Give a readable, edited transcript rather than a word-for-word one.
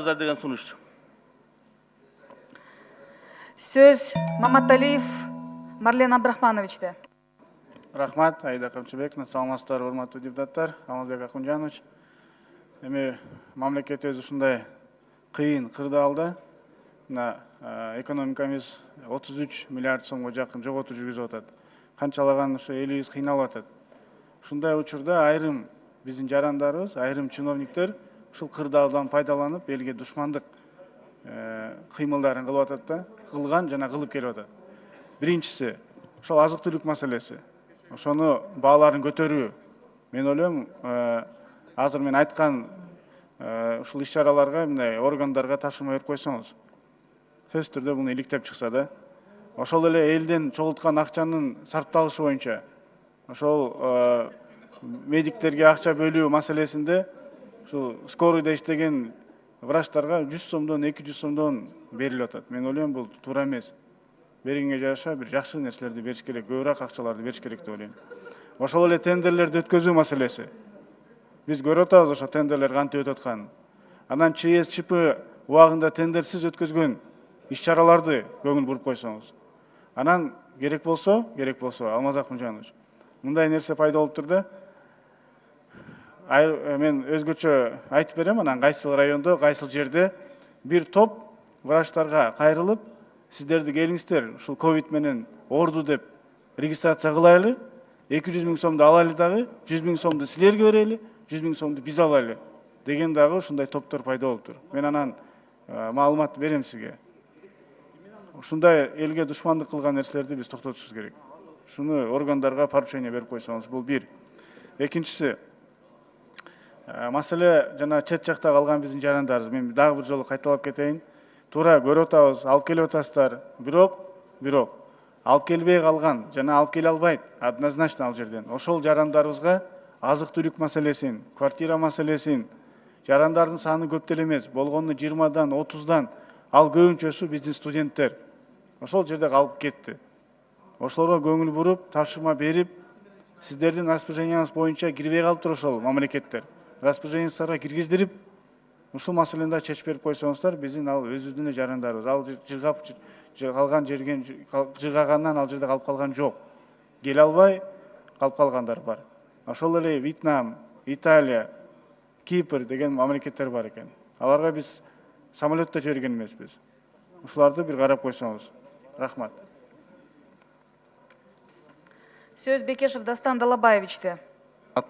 деген сунуш. Söz Mamatalıyev Marlen Abdrahmanovичте. Рахмат, Аида Камчыбек, саламатсыздар, урматтуу депутаттар, Алмазбек Акунжанович. Эми мамлекетибиз ушундай кыйын кырдаалда мына экономикабыз 33 миллиард сомго жакын жоготуу жүргүзүп атат. Канчалаган ушу элибиз кыйналып атат. Ушундай учурда айрым биздин жарандарыбыз, айрым чиновниктер ушул кырдаалдан пайдаланып элге душмандык кыймылдарын кылып атат да, кылган жана кылып келип атат. Биринчиси ошол азык-түлүк маселеси. Ошону бааларын көтөрүү. Мен ойлойм, азыр мен айткан ушул иш-чараларга мындай органдарга тапшырма берип койсоңуз, сөзсүз түрдө буну иликтеп чыкса да, ошол эле элден чогулткан акчанын сарпталышы боюнча, ошол медиктерге акча бөлүү маселесинде ушул скорыйда иштеген врачтарга 100 сомдон 200 сомдон берилип атат. Мен ойлойм, бул туура эмес. Бергенге жараша бир жакшы нерселерди бериш керек, көбүрөөк акчаларды бериш керек деп ойлойм. Ошол эле тендерлерди өткөзүү маселеси. Биз көрүп атабыз ошо тендерлер кантип өтүп атканын. Анан ЧС ЧП убагында тендерсиз өткөзгөн иш-чараларды көңүл буруп койсоңуз. Анан керек болсо, Алмаз Акунжанович, мындай нерсе пайда болуптур да. Мен өзгөчө айтып берем, анан кайсыл райондо, кайсыл жерде бир топ врачтарга кайрылып, сиздерди келиңиздер, ушул ковид менен оорду деп регистрация кылайлы, 200 000 сомду алайлы дагы, 100 000 сомду силерге берели, 100 000 сомду биз алайлы деген дагы ушундай топтор пайда болуптур. Мен анан маалымат берем сизге. Ушундай элге душмандык кылган нерселерди биз токтотушубуз керек. Шуну органдарга поручение берип койсоңуз, бул бир. Экинчиси, маселе жана чет жакта калган биздин жарандарыбыз. Мен дагы бир жолу кайталап кетейин. Туура көрүп атабыз, алып келип атасыздар. Бирок алып келбей калган жана алып келе албайт, однозначно ал жерден. Ошол жарандарыбызга азык-түлүк маселесин, квартира маселесин, жарандардын саны көп деле эмес, болгону 20-дан 30-дан, ал көбүнчөсү биздин студенттер. Ошол жерде калып кетти. Ошолорго көңүл буруп, тапшырма берип, сиздердин распоряженияңыз боюнча кирбей калыптыр ошол мамлекеттер. Распоряженияларга киргиздирип, ушул маселени да чечип берип койсоңуздар, биздин ал өзүбүздүн жарандарыбыз. Ал жыргап калган жерген жыргагандан ал жерде калып калган жок. Келе албай калып калгандар бар. Ошол эле Вьетнам, Италия, Кипр деген мамлекеттер бар экен. Аларга биз самолетто жиберген эмеспиз. Ушуларды бир карап койсоңуз. Рахмат. Söz Бекешев Дастан Далабаевичте.